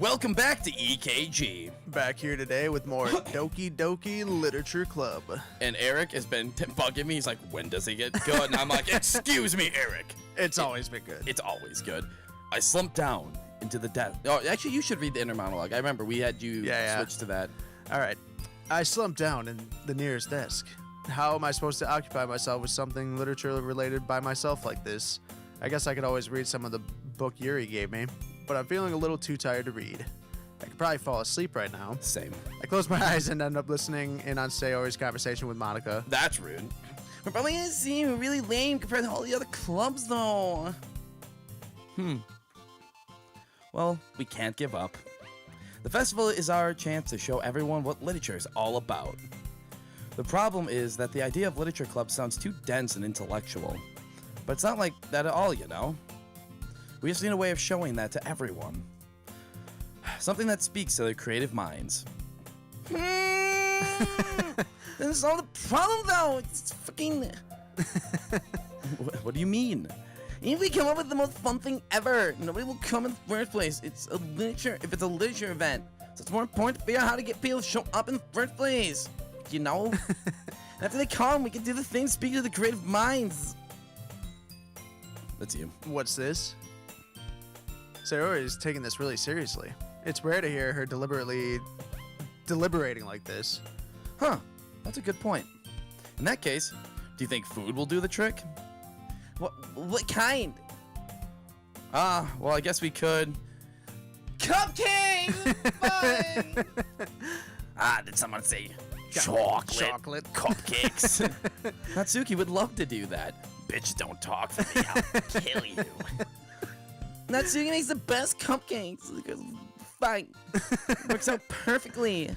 Welcome back to EKG. Back here today with more Doki Doki Literature Club. And Eric has been bugging me. He's like, when does it get good? And I'm like, excuse me, Eric. It's always been good. It's always good. I slumped down into the desk. Oh, actually, you should read the inner monologue. I remember we had you switch to that. All right. I slumped down in the nearest desk. How am I supposed to occupy myself with something literature related by myself like this? I guess I could always read some of the book Yuri gave me, but I'm feeling a little too tired to read. I could probably fall asleep right now. Same. I close my eyes and end up listening in on Sayori's conversation with Monika. That's rude. We're probably gonna seem really lame compared to all the other clubs, though. Well, we can't give up. The festival is our chance to show everyone what literature is all about. The problem is that the idea of literature club sounds too dense and intellectual. But it's not like that at all, you know? We just need a way of showing that to everyone. Something that speaks to their creative minds. That's not the problem, though. It's fucking... What do you mean? If we come up with the most fun thing ever, nobody will come in the first place. It's a literature... If it's a literature event, so it's more important to figure out how to get people to show up in the first place. You know? After they come, we can do the thing to speak to the creative minds. That's you. What's this? Sayori is taking this really seriously. It's rare to hear her deliberating like this. Huh. That's a good point. In that case, do you think food will do the trick? What kind? Well, I guess we could... Cupcakes! Fine! Did someone say chocolate cupcakes? Natsuki would love to do that. Bitch, don't talk for me. I'll kill you. Natsuki makes the best cupcakes. Fine. Works out perfectly.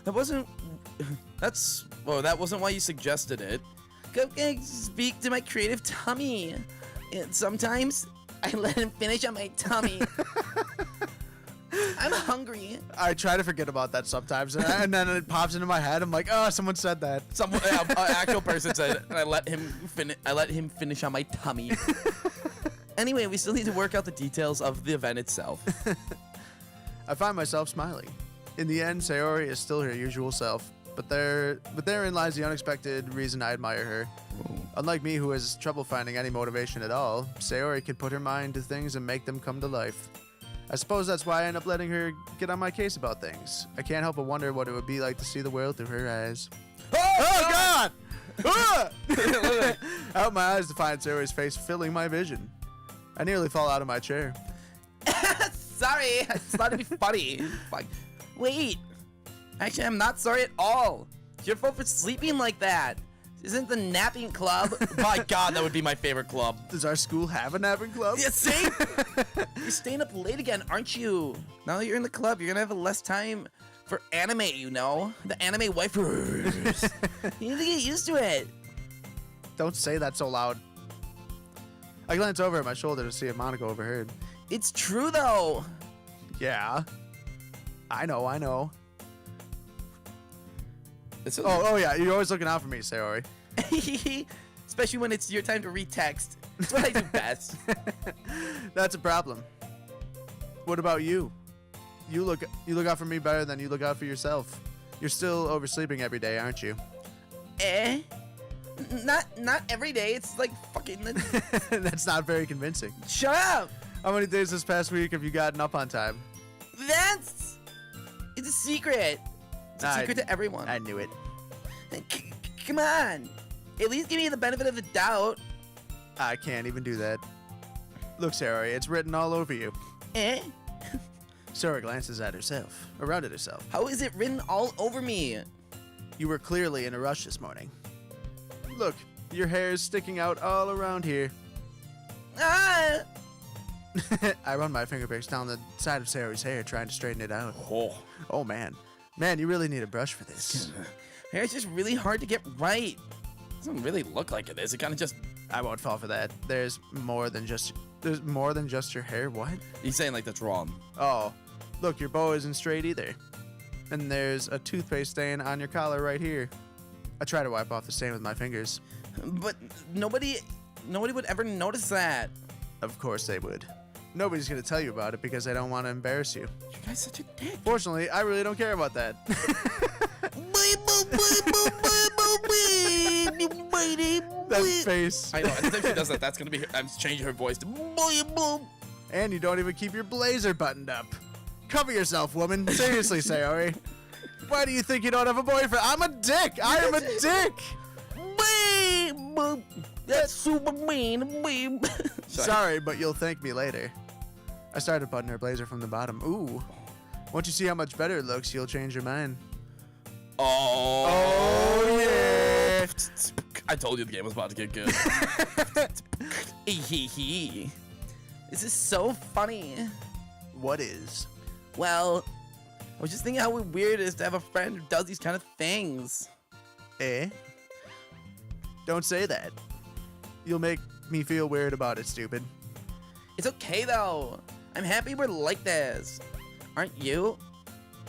That wasn't why you suggested it. Cupcakes speak to my creative tummy. And sometimes I let him finish on my tummy. I'm hungry. I try to forget about that sometimes, and then it pops into my head. I'm like, oh, someone said that. Someone, an actual person said it, and I let him finish on my tummy. Anyway, we still need to work out the details of the event itself. I find myself smiling. In the end, Sayori is still her usual self, but therein lies the unexpected reason I admire her. Ooh. Unlike me, who has trouble finding any motivation at all, Sayori can put her mind to things and make them come to life. I suppose that's why I end up letting her get on my case about things. I can't help but wonder what it would be like to see the world through her eyes. Oh God! I open my eyes to find Sayori's face filling my vision. I nearly fall out of my chair. Sorry, I just thought it'd be funny. Like, wait. Actually, I'm not sorry at all. It's your fault for sleeping like that. This isn't the napping club. My God, that would be my favorite club. Does our school have a napping club? Yeah, see? You're staying up late again, aren't you? Now that you're in the club, you're gonna have less time for anime, you know? The anime waifus. You need to get used to it. Don't say that so loud. I glance over at my shoulder to see if Monika overheard. It's true, though. Yeah. I know. Oh, oh yeah, you're always looking out for me, Sayori. Especially when it's your time to read text. That's what I do best. That's a problem. What about you? You look out for me better than you look out for yourself. You're still oversleeping every day, aren't you? Not every day. It's like fucking... That's not very convincing. Shut up! How many days this past week have you gotten up on time? It's a secret. It's a secret to everyone. I knew it. Come on. At least give me the benefit of the doubt. I can't even do that. Look, Sayori, it's written all over you. Sayori glances at herself, around at herself. How is it written all over me? You were clearly in a rush this morning. Look, your hair is sticking out all around here. I run my fingertips down the side of Sayori's hair, trying to straighten it out. Oh man. Man, you really need a brush for this. Hair is just really hard to get right. It doesn't really look like it is. It kind of just... I won't fall for that. There's more than just your hair. What? He's saying like that's wrong. Oh, look, your bow isn't straight either. And there's a toothpaste stain on your collar right here. I try to wipe off the stain with my fingers. But nobody would ever notice that. Of course they would. Nobody's gonna tell you about it because I don't want to embarrass you. You guys such a dick. Fortunately, I really don't care about that. That face. I know. Every time she does that, that's gonna be her. I'm changing her voice to. And you don't even keep your blazer buttoned up. Cover yourself, woman. Seriously, Sayori. Why do you think you don't have a boyfriend? I'm a dick. I am a dick. That's super mean. Sorry, but you'll thank me later. I started buttoning her blazer from the bottom. Ooh. Once you see how much better it looks, you'll change your mind. Oh yeah. I told you the game was about to get good. This is so funny. What is? Well, I was just thinking how weird it is to have a friend who does these kind of things. Eh? Don't say that. You'll make me feel weird about it, stupid. It's okay though. I'm happy we're like this. Aren't you?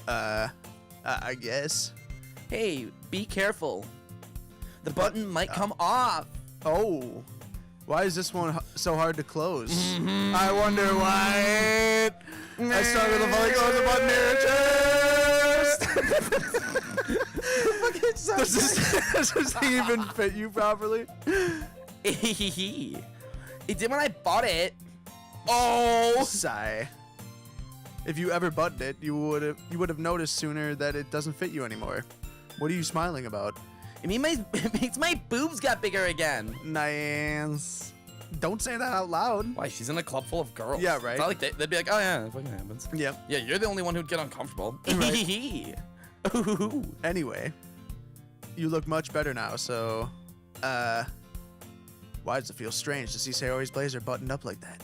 I guess. Hey, be careful. The button might come off. Oh. Why is this one so hard to close? I wonder why. I started with a volley close the button here at chest. Does this thing even fit you properly? It did when I bought it. Oh. Sigh. If you ever buttoned it, you would have noticed sooner that it doesn't fit you anymore. What are you smiling about? It means my boobs got bigger again. Nice. Don't say that out loud. Why? She's in a club full of girls. Yeah, right. It's not like they'd be like, oh yeah, it fucking happens. Yep. Yeah, you're the only one who'd get uncomfortable. Right. Anyway, you look much better now, so, why does it feel strange to see Sayori's blazer buttoned up like that?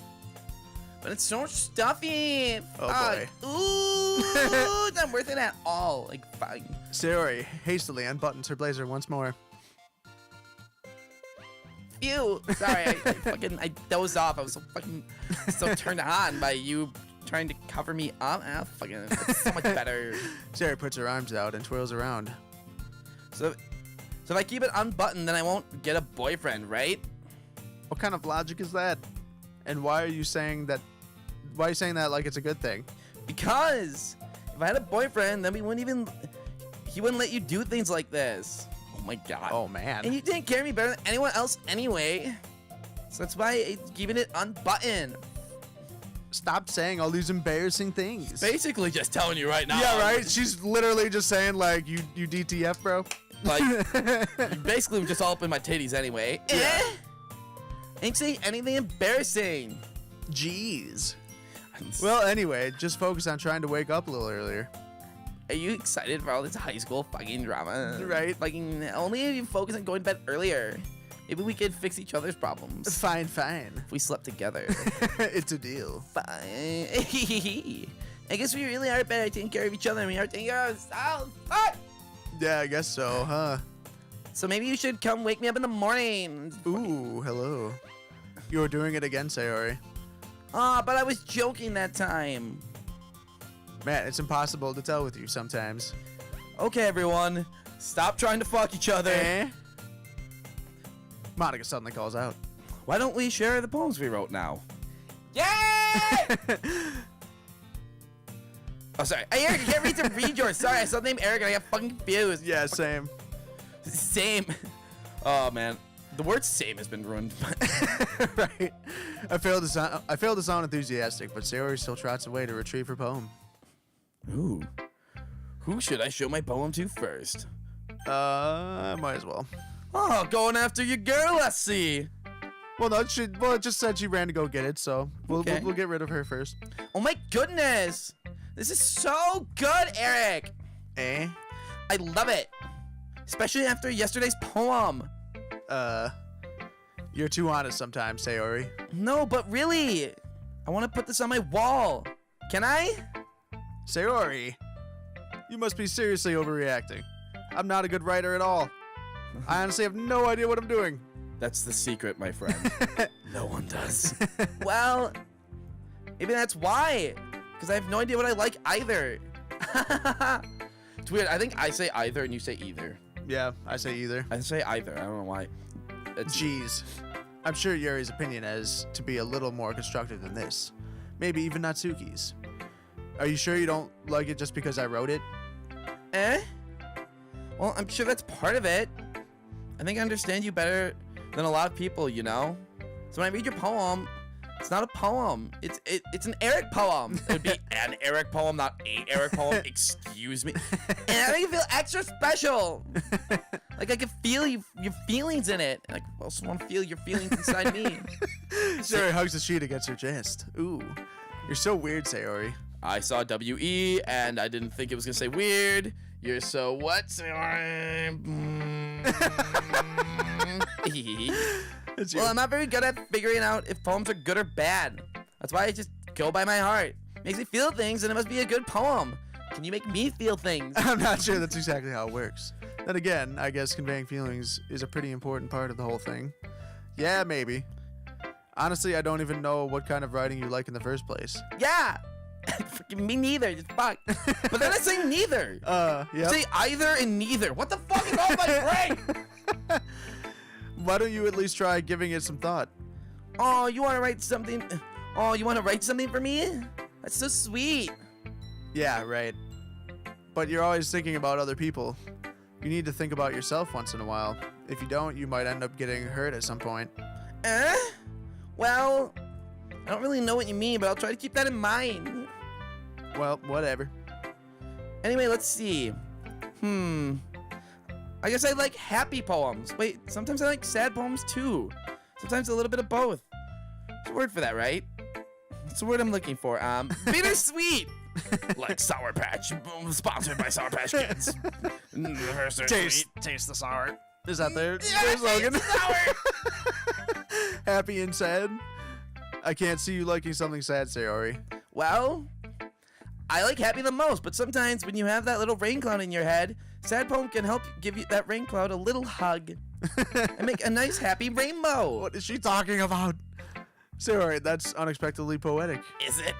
But it's so stuffy. Oh, boy. Ooh, it's not worth it at all. Like, fine. Sayori hastily unbuttons her blazer once more. Phew. Sorry, I dozed off. I was so turned on by you trying to cover me up. It's so much better. Sayori puts her arms out and twirls around. So if I keep it unbuttoned, then I won't get a boyfriend, right? What kind of logic is that? And why are you saying that? Why are you saying that like it's a good thing? Because if I had a boyfriend, then he wouldn't let you do things like this. Oh my god. Oh man. And you didn't care me better than anyone else anyway. So that's why I'm keeping it unbuttoned. Stop saying all these embarrassing things. Basically just telling you right now. Yeah, right? She's literally just saying like, you DTF, bro. Like, you basically were just all up in my titties anyway. Yeah. Ain't saying anything embarrassing. Jeez. Well, anyway, just focus on trying to wake up a little earlier. Are you excited for all this high school fucking drama? Right. Fucking only if you focus on going to bed earlier. Maybe we could fix each other's problems. Fine. If we slept together. It's a deal. Fine. I guess we really are better at taking care of each other than we are taking care of ourselves. Fuck! Yeah, I guess so, huh? So maybe you should come wake me up in the morning. Ooh, hello. You were doing it again, Sayori. Ah, but I was joking that time. Man, it's impossible to tell with you sometimes. Okay, everyone. Stop trying to fuck each other. Eh? Monika suddenly calls out. Why don't we share the poems we wrote now? Yay! Oh, sorry. Hey, Eric, I can't read yours. Sorry, I saw the name Eric and I got fucking confused. Yeah, same. Same. Oh, man. The word same has been ruined. Right. I failed to sound enthusiastic, but Sayori still trots away to retrieve her poem. Ooh. Who should I show my poem to first? Might as well. Oh, going after your girl, I see. Well, no, it just said she ran to go get it, so we'll get rid of her first. Oh my goodness. This is so good, Eric. Eh? I love it. Especially after yesterday's poem. You're too honest sometimes, Sayori. No, but really. I want to put this on my wall. Can I? Sayori, you must be seriously overreacting. I'm not a good writer at all. I honestly have no idea what I'm doing. That's the secret, my friend. No one does. Well, maybe that's why. Because I have no idea what I like either. It's weird. I think I say either and you say either. Yeah, I say either. I say either. I don't know why. Jeez. I'm sure Yuri's opinion is to be a little more constructive than this. Maybe even Natsuki's. Are you sure you don't like it just because I wrote it? Well, I'm sure that's part of it. I think I understand you better than a lot of people, you know? So when I read your poem, it's not a poem. It's an Eric poem. It would be an Eric poem, not a Eric poem. Excuse me. And I make you feel extra special. Like I can feel your feelings in it. And I also want to feel your feelings inside me. Sayori hugs the sheet against her chest. Ooh, you're so weird, Sayori. I saw WE and I didn't think it was gonna say weird. You're so what, Sayori? Well, I'm not very good at figuring out if poems are good or bad. That's why I just go by my heart. Makes me feel things, and it must be a good poem. Can you make me feel things? I'm not sure that's exactly how it works. Then again, I guess conveying feelings is a pretty important part of the whole thing. Yeah, maybe. Honestly, I don't even know what kind of writing you like in the first place. Yeah. Freaking me neither. Just fuck. But then I say neither. Yeah. Say either and neither. What the fuck is wrong with my brain? Why don't you at least try giving it some thought? Oh, you want to write something? Oh, you want to write something for me? That's so sweet. Yeah, right. But you're always thinking about other people. You need to think about yourself once in a while. If you don't, you might end up getting hurt at some point. Well, I don't really know what you mean, but I'll try to keep that in mind. Well, whatever. Anyway, let's see. I guess I like happy poems. Wait, sometimes I like sad poems too. Sometimes a little bit of both. There's a word for that, right? What's the word I'm looking for? Bittersweet. Like Sour Patch. Sponsored by Sour Patch Kids. Taste the sour. Is that their Yeah, slogan? sour. Happy and sad? I can't see you liking something sad, Sayori. Well, I like happy the most, but sometimes when you have that little rain cloud in your head, sad poem can help give you that rain cloud a little hug and make a nice happy rainbow. What is she talking about? Sayori, that's unexpectedly poetic. Is it?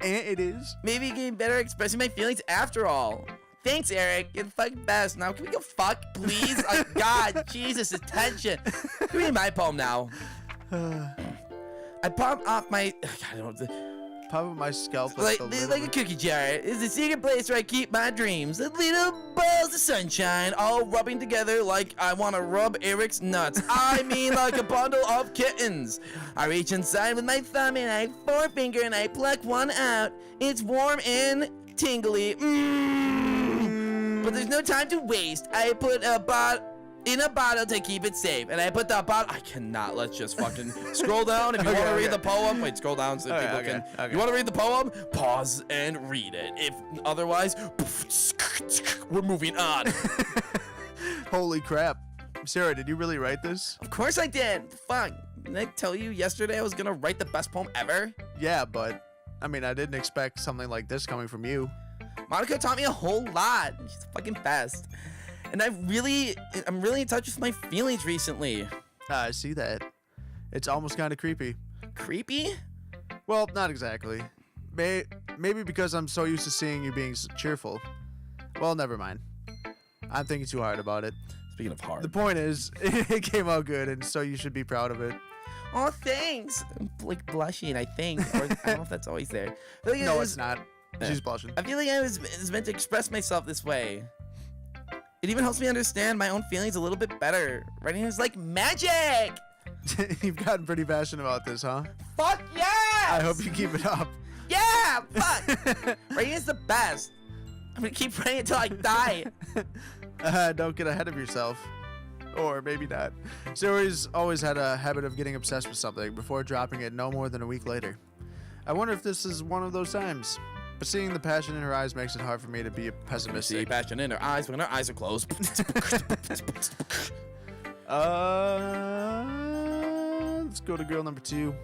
And it is. Maybe getting better at expressing my feelings after all. Thanks, Eric. You're the fucking best. Now, can we go fuck, please? Oh, God, Jesus, attention. Can we read my poem now? I popped off my... I don't know. Pop up my scalp Like a cookie jar. It's the secret place where I keep my dreams. The little balls of sunshine all rubbing together like I want to rub Eric's nuts. I mean like a bundle of kittens. I reach inside with my thumb and I forefinger and I pluck one out. It's warm and tingly. But there's no time to waste. I put a in a bottle to keep it safe. And I put the bottle... I cannot. Let's just fucking scroll down. If you want to read the poem... Wait, scroll down so people can... Okay. You want to read the poem? Pause and read it. If otherwise... We're moving on. Holy crap. Sarah, did you really write this? Of course I did. Fuck. Didn't I tell you yesterday I was going to write the best poem ever? Yeah, but... I mean, I didn't expect something like this coming from you. Monika taught me a whole lot. She's the fucking best. And I'm really in touch with my feelings recently. I see that. It's almost kind of creepy. Creepy? Well, not exactly. Maybe because I'm so used to seeing you being cheerful. Well, never mind. I'm thinking too hard about it. Speaking of hard. The point is, it came out good, and so you should be proud of it. Oh, thanks. I'm like blushing, I think. Or I don't know if that's always there. No, it's not. She's blushing. I feel like I was meant to express myself this way. It even helps me understand my own feelings a little bit better. Writing is like magic! You've gotten pretty passionate about this, huh? Fuck yes! I hope you keep it up. Yeah, fuck! Writing is the best. I'm gonna keep writing until I die. Don't get ahead of yourself. Or maybe not. Sayori's always had a habit of getting obsessed with something before dropping it no more than a week later. I wonder if this is one of those times. But seeing the passion in her eyes makes it hard for me to be pessimistic. See passion in her eyes when her eyes are closed. Let's go to girl number 2.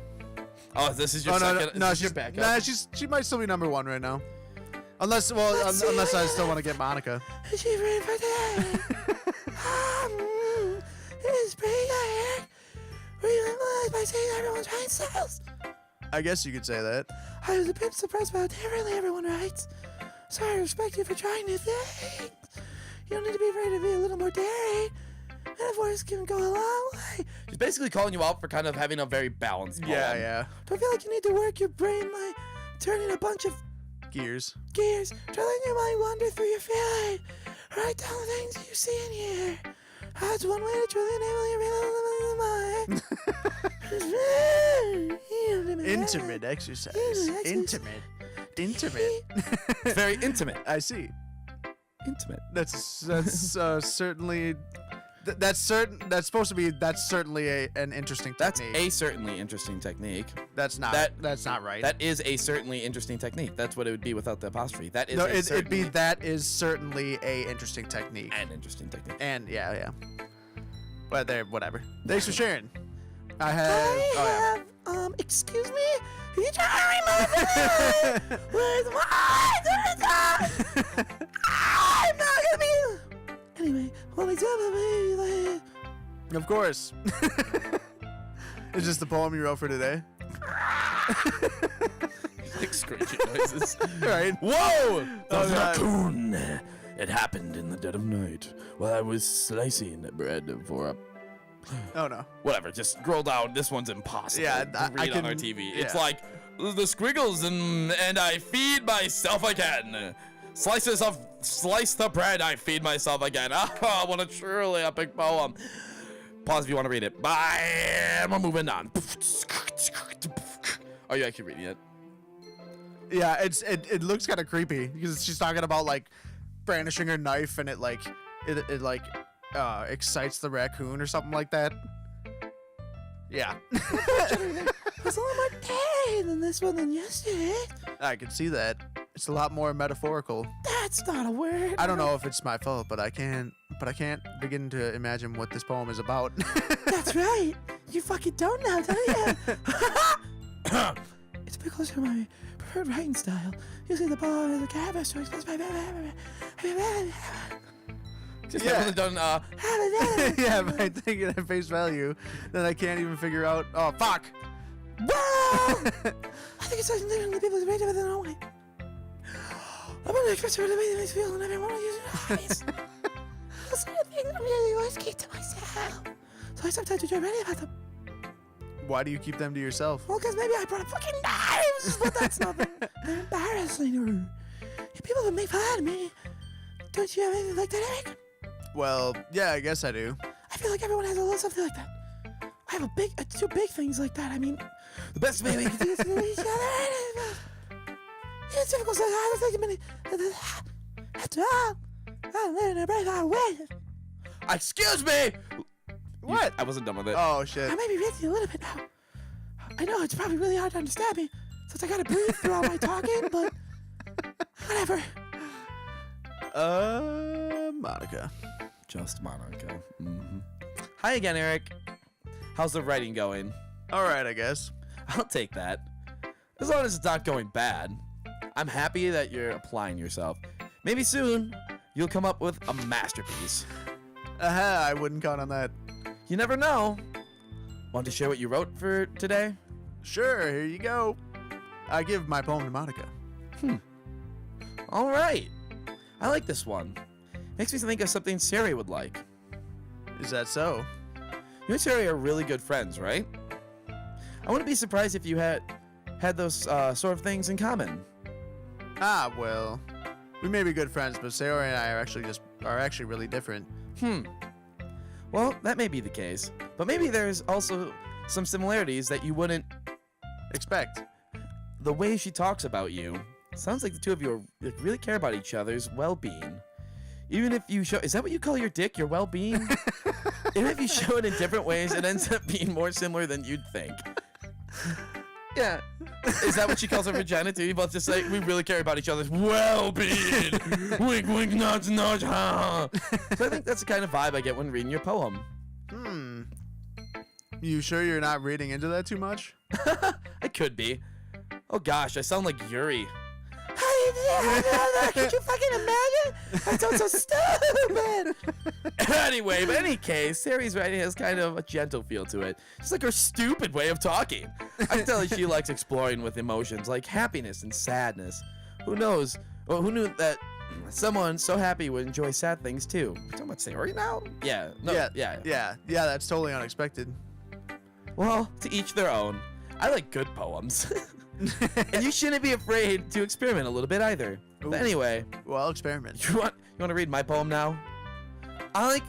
Oh, this is your second. No, she's back up. She might still be number 1 right now. Unless I still want to get Monika. Is she ready for that? It's pretty good. Realize by saying everyone's right styles. I guess you could say that. I was a bit surprised about how differently everyone writes. So I respect you for trying new things. You don't need to be afraid to be a little more daring. And a voice can go a long way. She's basically calling you out for kind of having a very balanced poem. Yeah. Don't feel like you need to work your brain like turning a bunch of Gears. gears. Try letting your mind wander through your feeling. Write down the things you see and hear. That's one way to truly enable your mind. Intimate exercise. Intimate. It's very intimate. I see. Intimate. That's certainly. That's supposed to be. That's certainly an interesting That's technique. a certainly interesting technique. That's not. That's not right. That is a certainly interesting technique. That's what it would be without the apostrophe. That is. No, a it'd be certainly that is certainly a interesting technique. an interesting technique. And yeah. But there, whatever. Thanks for sharing. I have. Excuse me. Can you try to remove it? Where's my I'm not gonna be. Anyway, what we do? Of course. Is this the poem you wrote for today? Like screeching noises. Right. Whoa! Oh, God. raccoon. It happened in the dead of night while I was slicing bread for a. Oh no. Whatever, just scroll down. This one's impossible Yeah, to read on our TV. It's yeah. like the squiggles and I feed myself again. Slice the bread, I feed myself again. Ah, what a truly epic poem. Pause if you want to read it. Bye. We're moving on. Are you actually reading it? Yeah, it looks kind of creepy because she's talking about like brandishing her knife and it excites the raccoon or something like that. Yeah. It's a lot more pain than this one than yesterday. I can see that. It's a lot more metaphorical. That's not a word. I don't know if it's my fault, but I can't begin to imagine what this poem is about. That's right. You fucking don't know, do you? It's because of my preferred writing style. Using the poem as a canvas to express my just Yeah. haven't done Yeah, if I take it at face value, then I can't even figure out. Oh, fuck! Whoa! I think it's something literally people's brains within their own way. I'm gonna express what it makes me feel and everyone will use it hobbies. Those sort of things I really always keep to myself. So I sometimes do writing about them. Why do you keep them to yourself? Well, because maybe I brought a fucking knives, but that's nothing. They're embarrassing or people would make fun of me. Don't you have anything like that, Eric? Well, yeah, I guess I do. I feel like everyone has a little something like that. I have two big things like that. I mean, the best way we can do this to each other. It's difficult sometimes. I think excuse me. What? I wasn't done with it. Oh shit. I may be ranting a little bit now. I know it's probably really hard to understand me since I gotta breathe through all my talking, but whatever. Monika. Just Monika. Mm-hmm. Hi again, Eric. How's the writing going? All right, I guess. I'll take that. As long as it's not going bad. I'm happy that you're applying yourself. Maybe soon you'll come up with a masterpiece. I wouldn't count on that. You never know. Want to share what you wrote for today? Sure, here you go. I give my poem to Monika. All right. I like this one. Makes me think of something Sari would like. Is that so? You and Sari are really good friends, right? I wouldn't be surprised if you had those sort of things in common. Ah, well, we may be good friends, but Sayori and I are actually really different. Well, that may be the case, but maybe there's also some similarities that you wouldn't Expect. The way she talks about you sounds like the two of you really care about each other's well-being. Even if you show, is that what you call your dick, your well-being? Even if you show it in different ways, it ends up being more similar than you'd think. Yeah. Is that what she calls her vagina too? You both just say, we really care about each other's well-being. Wink, wink, nudge, nudge, ha. So I think that's the kind of vibe I get when reading your poem. You sure you're not reading into that too much? I could be. Oh gosh, I sound like Yuri. Could you fucking imagine? I sound so stupid. Anyway, but in any case, Sari's writing has kind of a gentle feel to it. Just like her stupid way of talking. I can tell that she likes exploring with emotions like happiness and sadness. Who knows? Well, who knew that someone so happy would enjoy sad things too? We're talking about Sari now? Yeah. No, yeah. Yeah, that's totally unexpected. Well, to each their own. I like good poems. And you shouldn't be afraid to experiment a little bit either. Ooh. But anyway, Well, experiment. you want to read my poem now? I like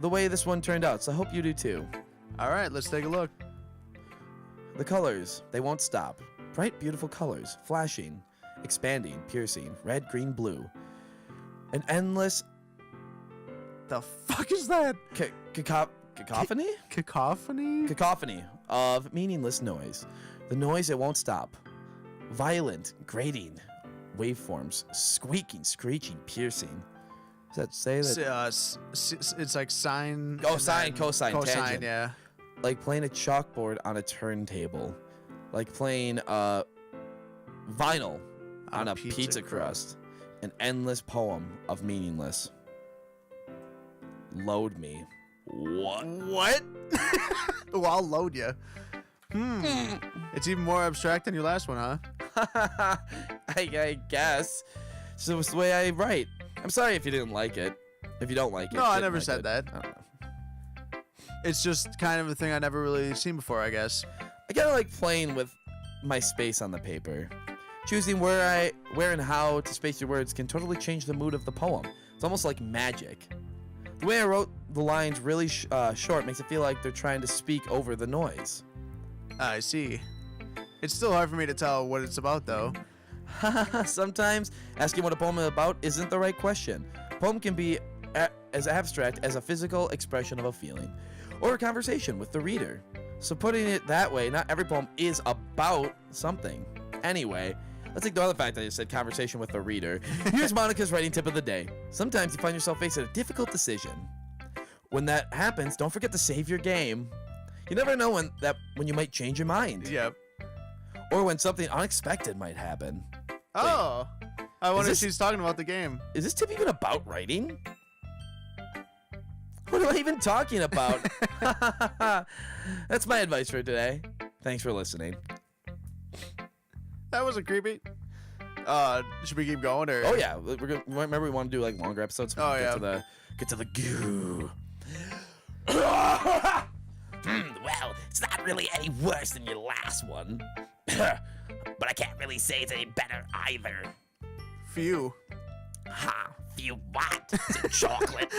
the way this one turned out, so I hope you do too. All right, let's take a look. The colors, they won't stop. Bright, beautiful colors, flashing, expanding, piercing, red, green, blue. An endless The fuck is that? cacophony? Cacophony? Cacophony of meaningless noise. The noise, it won't stop. Violent, grating, waveforms, squeaking, screeching, piercing. Does that say that? It's like sine. Oh, and sine, then cosine, tangent. yeah. Like playing a chalkboard on a turntable. Like playing vinyl on a pizza crust. An endless poem of meaningless. Load me. What? Well, I'll load you. It's even more abstract than your last one, huh? I guess. So it's the way I write. I'm sorry if you didn't like it. If you don't like it. No, I didn't never like said it. that. I don't know. It's just kind of a thing I never really seen before, I guess. I kind of like playing with my space on the paper. Choosing where and how to space your words can totally change the mood of the poem. It's almost like magic. The way I wrote the lines really short makes it feel like they're trying to speak over the noise. I see. It's still hard for me to tell what it's about, though. Sometimes asking what a poem is about isn't the right question. A poem can be as abstract as a physical expression of a feeling or a conversation with the reader. So putting it that way, not every poem is about something. Anyway, let's ignore the fact that I said conversation with the reader. Here's Monika's writing tip of the day. Sometimes you find yourself facing a difficult decision. When that happens, don't forget to save your game. You never know when you might change your mind. Yep. Or when something unexpected might happen. Oh. I wonder if this- she's talking about the game. Is this tip even about writing? What am I even talking about? That's my advice for today. Thanks for listening. That wasn't creepy. Should we keep going, or? Oh yeah, remember we want to do like longer episodes. So Oh, we yeah. Get to the goo. Well, it's not really any worse than your last one. But I can't really say it's any better either. Phew. Ha, few what? Is it chocolate?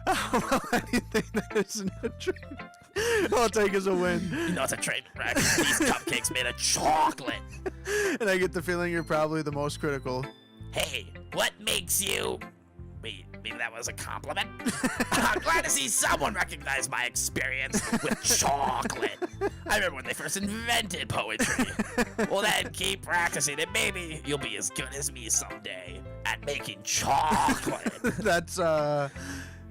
Well, anything that isn't a train, I'll take as a win. You know it's a train wreck. These cupcakes made of chocolate. And I get the feeling you're probably the most critical. Hey, what makes you... Wait, maybe that was a compliment? I'm glad to see someone recognize my experience with chocolate. I remember when they first invented poetry. Well then, keep practicing and maybe you'll be as good as me someday at making chocolate. That's,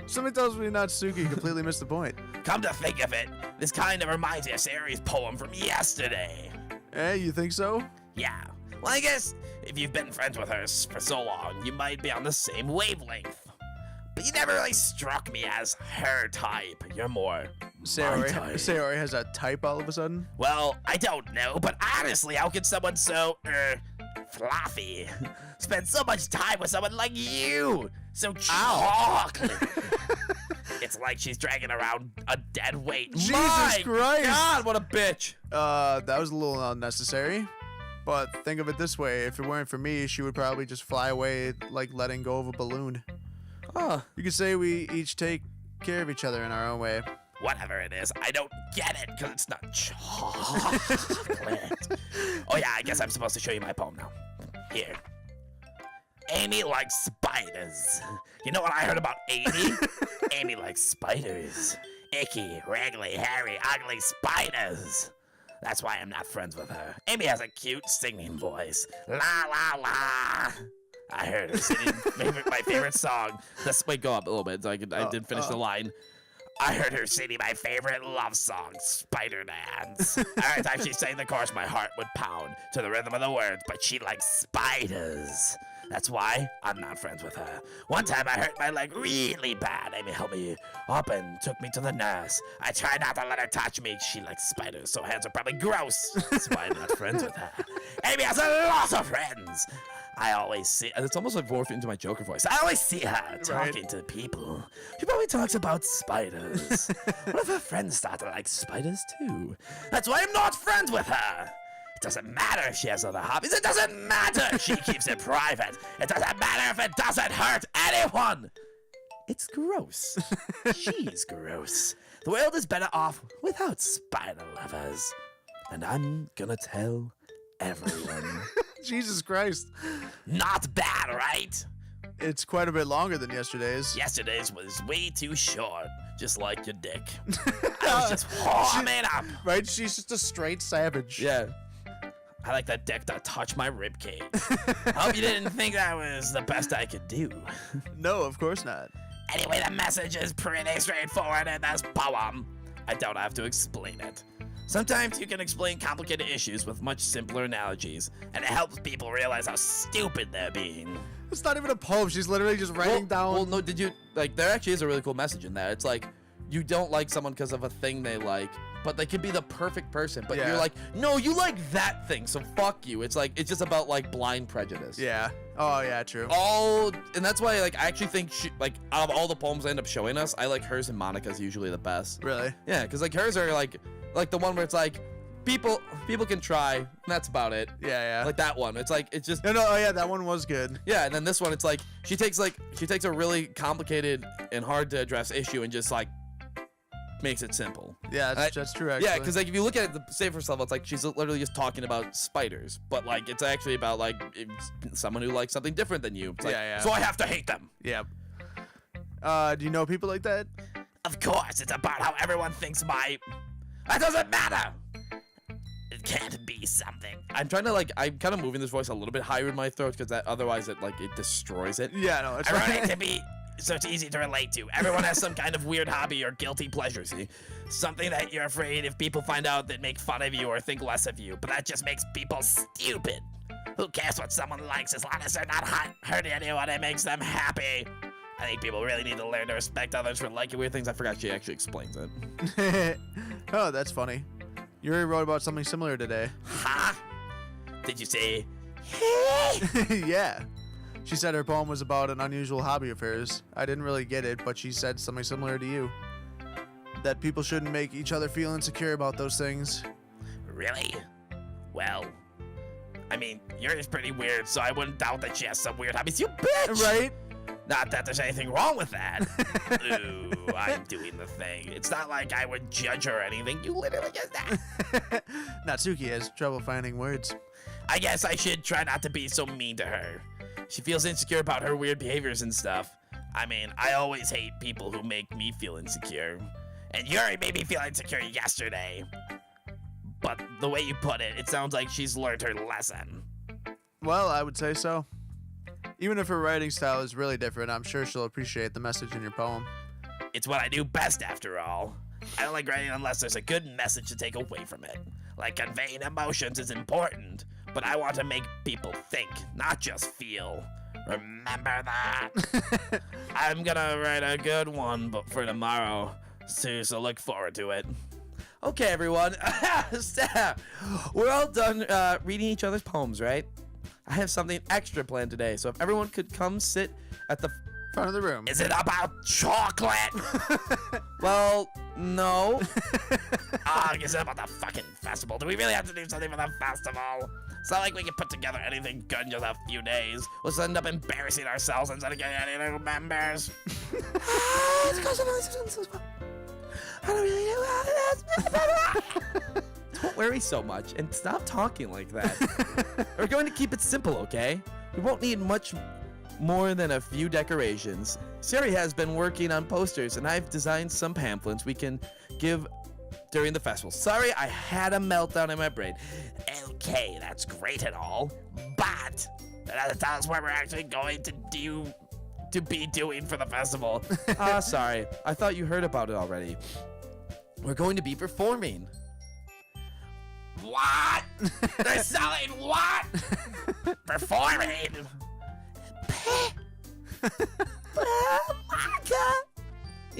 somebody tells me Natsuki completely missed the point. Come to think of it, this kind of reminds me of Sayori's poem from yesterday. Hey, you think so? Yeah, well I guess if you've been friends with her for so long, you might be on the same wavelength. But you never really struck me as her type. You're more my type. Sayori has a type all of a sudden? Well, I don't know, but honestly, how could someone so, fluffy spend so much time with someone like you? So chocolate. It's like she's dragging around a dead weight. Jesus My Christ! God, what a bitch! That was a little unnecessary. But think of it this way, if it weren't for me, she would probably just fly away like letting go of a balloon. Huh. You could say we each take care of each other in our own way. Whatever it is, I don't get it, because it's not chocolate. Oh yeah, I guess I'm supposed to show you my poem now. Here. Amy likes spiders. You know what I heard about Amy? Amy likes spiders. Icky, wriggly, hairy, ugly spiders. That's why I'm not friends with her. Amy has a cute singing voice. La la la. I heard her singing my favorite song. Wait, go up a little bit. So I did finish the line. I heard her singing my favorite love song, Spider Dance. Every time she sang the chorus, my heart would pound to the rhythm of the words, but she likes spiders. That's why I'm not friends with her. One time I hurt my leg really bad. Amy helped me up and took me to the nurse. I tried not to let her touch me. She likes spiders, so hands are probably gross. That's why I'm not friends with her. Amy has a lot of friends. I always see. And it's almost like morphing into my Joker voice. I always see her talking to people. She probably talks about spiders. What if her friends start to like spiders too? That's why I'm not friends with her. It doesn't matter if she has other hobbies. It doesn't matter if she keeps it private. It doesn't matter if it doesn't hurt anyone. It's gross. She's gross. The world is better off without spider lovers. And I'm gonna tell everyone. Jesus Christ. Not bad, right? It's quite a bit longer than yesterday's. Yesterday's was way too short, just like your dick. I was just warming up. Right? She's just a straight savage. Yeah. I like that dick to touch my ribcage. I hope you didn't think that was the best I could do. No, of course not. Anyway, the message is pretty straightforward in this poem. I don't have to explain it. Sometimes you can explain complicated issues with much simpler analogies, And it helps people realize how stupid they're being. It's not even a poem. She's literally just writing down. Well, no, did you like? There actually is a really cool message in there. It's like you don't like someone because of a thing they like, but they could be the perfect person. But Yeah. you're like, no, you like that thing, so fuck you. It's like it's just about like blind prejudice. Yeah. Oh, yeah, true. And that's why like I actually think like out of all the poems they end up showing us, I like hers and Monica's usually the best. Really? Yeah, because like hers are like the one where it's like people can try, and that's about it. Yeah, yeah. Like that one. It's like it's just no, oh, yeah, that one was good. yeah, and then this one, it's like she takes a really complicated and hard to address issue and just like makes it simple. Yeah, that's true, actually. Yeah, because like if you look at the say first level, it's like she's literally just talking about spiders, but like it's actually about like someone who likes something different than you. It's like, Yeah. So I have to hate them. Yeah. Do you know people like that? Of course, it's about how everyone thinks That doesn't matter. It can't be something. I'm trying to like I'm kind of moving this voice a little bit higher in my throat because that otherwise it destroys it. Yeah, no, it's I want it right. to be so it's easy to relate to. Everyone has some kind of weird hobby or guilty pleasure, see? Something that you're afraid if people find out that make fun of you or think less of you, but that just makes people stupid. Who cares what someone likes as long as they're not hurting anyone? It makes them happy. I think people really need to learn to respect others for liking Weird things. I forgot she actually explains it. Oh, that's funny. Yuri wrote about something similar today. Huh? Did you say, Yeah. She said her poem was about an unusual hobby of hers. I didn't really get it, but she said something similar to you. That people shouldn't make each other feel insecure about those things. really? Well, I mean, yours is pretty weird, so I wouldn't doubt that she has some weird hobbies. You bitch! Right? Not that there's anything wrong with that. Ooh, I'm doing the thing. It's not like I would judge her or anything. You literally just that. Natsuki has trouble finding words. I guess I should try not to be so mean to her. She feels insecure about her weird behaviors and stuff. I mean, I always hate people who make me feel insecure. And Yuri made me feel insecure yesterday. But the way you put it, it sounds like she's learned her lesson. Well, I would say so. Even if her writing style is really different, I'm sure she'll appreciate the message in your poem. It's what I do best, after all. I don't like writing unless there's a good message to take away from it. Like, conveying emotions is important, but I want to make people think, not just feel. Remember that? I'm gonna write a good one but for tomorrow, so look forward to it. Okay, everyone. Stop. We're all done reading each other's poems, right? I have something extra planned today, so if everyone could come sit at the Front of the room. Is it about chocolate? well, no. Is it about the fucking festival? Do we really have to do something for the festival? It's not like we can put together anything good in just a few days. We'll just end up embarrassing ourselves instead of getting any new members. Don't worry so much and stop talking like that. We're going to keep it simple, okay? We won't need much more than a few decorations. Siri has been working on posters and I've designed some pamphlets we can give during the festival. Sorry, I had a meltdown in my brain. Okay, that's great and all, but that doesn't tell us what we're actually going to be doing for the festival. Sorry. I thought you heard about it already. We're going to be performing. What? They're selling what? Performing? Monica!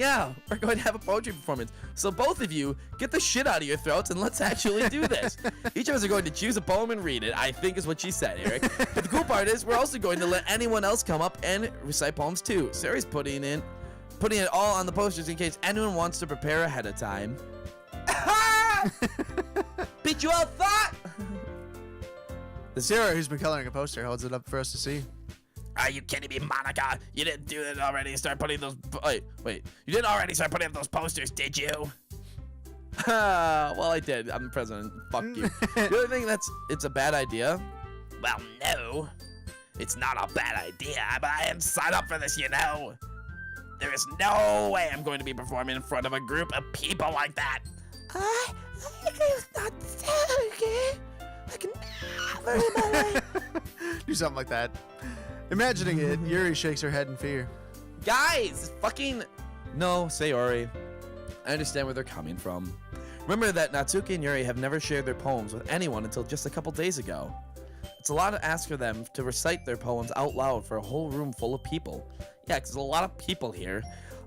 Yeah, we're going to have a poetry performance. So both of you, get the shit out of your throats and let's actually do this. Each of us are going to choose a poem and read it, I think is what she said, Eric. But the cool part is we're also going to let anyone else come up and recite poems too. Sarah's putting it all on the posters in case anyone wants to prepare ahead of time. Beat you all thought! Sarah, who's been coloring a poster, holds it up for us to see. Are you kidding me, Monika? You didn't do it already. Start putting those. Wait. You didn't already start putting up those posters, did you? Well, I did. I'm the president. Fuck you. You really think it's a bad idea? Well, no. It's not a bad idea, but I didn't sign up for this, you know. There is no way I'm going to be performing in front of a group of people like that. I agree with that. Okay? I can never in my life. Do something like that. Imagining it, Yuri shakes her head in fear. Guys, fucking... No, Sayori. I understand where they're coming from. Remember that Natsuki and Yuri have never shared their poems with anyone until just a couple days ago. It's a lot to ask for them to recite their poems out loud for a whole room full of people. Yeah, because there's a lot of people here.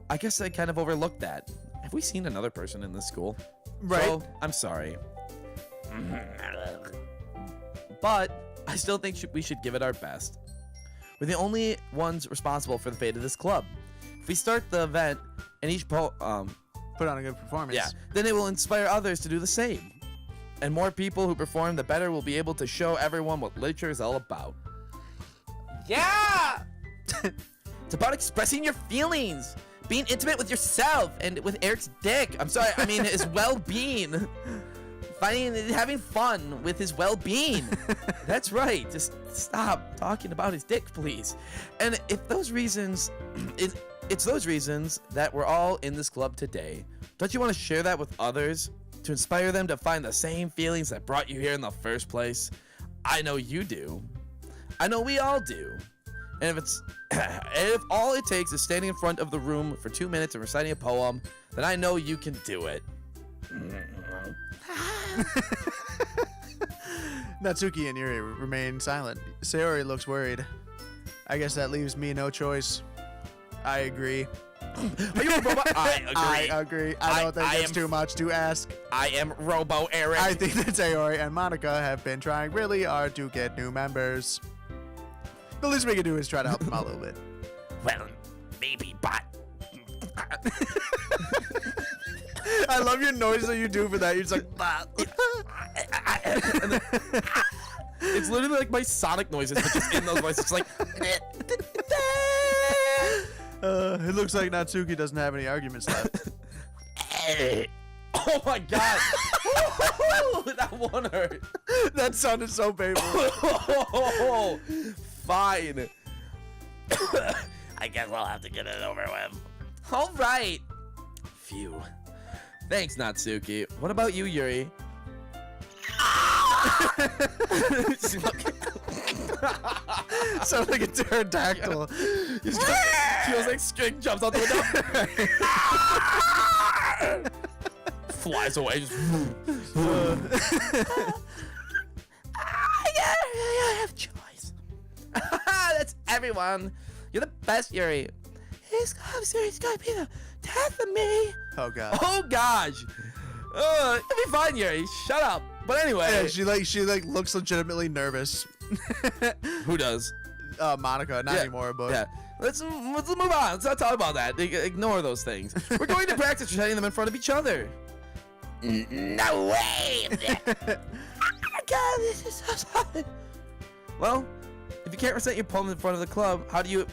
I guess I kind of overlooked that. Have we seen another person in this school? Right. So, I'm sorry. But I still think we should give it our best. We're the only ones responsible for the fate of this club. If we start the event and each put on a good performance. yeah, then it will inspire others to do the same. And more people who perform, the better we'll be able to show everyone what literature is all about. Yeah! It's about expressing your feelings, being intimate with yourself and with Eric's dick. I'm sorry, I mean his well-being. Having fun with his well-being. That's right. Just stop talking about his dick, please. And if those reasons, it's those reasons that we're all in this club today. Don't you want to share that with others to inspire them to find the same feelings that brought you here in the first place? I know you do. I know we all do. And if all it takes is standing in front of the room for 2 minutes and reciting a poem, then I know you can do it. Natsuki and Yuri remain silent. Sayori looks worried. I guess that leaves me no choice. I agree. Are you a robot? I agree. I agree. I don't think it's too much to ask. I am Robo Eric. I think that Sayori and Monika have been trying really hard to get new members. The least we can do is try to help them out a little bit. Well, maybe, but... I love your noise that you do for that. You're just like... It's literally like my Sonic noises, but just in those voices. It's like... It looks like Natsuki doesn't have any arguments left. Oh my god! That one hurt. That sounded so painful. Fine. I guess I'll have to get it over with. All right. Phew. Thanks, Natsuki. What about you, Yuri? Sounds like a pterodactyl. Feels like string jumps out the window. Flies away. Just I have choice. That's everyone. You're the best, Yuri. It's gonna be the death of me. Oh god. Oh gosh. It'll be fine, Yuri. Shut up. But anyway. Yeah, she looks legitimately nervous. Who does? Monika, not anymore, but Yeah. Let's move on. Let's not talk about that. Ignore those things. We're going to practice reciting them in front of each other. No way! Oh God, this is so sorry. Well, if you can't recite your poem in front of the club, how do you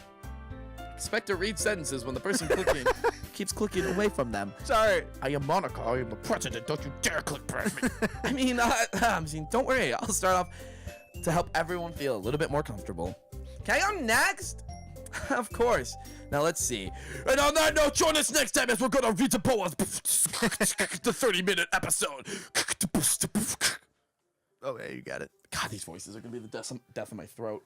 expect to read sentences when the person clicking keeps clicking away from them? sorry. I am Monika. I am the president. Don't you dare click past me. I mean, don't worry. I'll start off to help everyone feel a little bit more comfortable. Can I go next? Of course. Now let's see. And on that note, join us next time as we're gonna read the poems. The 30-minute episode. Oh yeah, you got it. God, these voices are gonna be the death of my throat.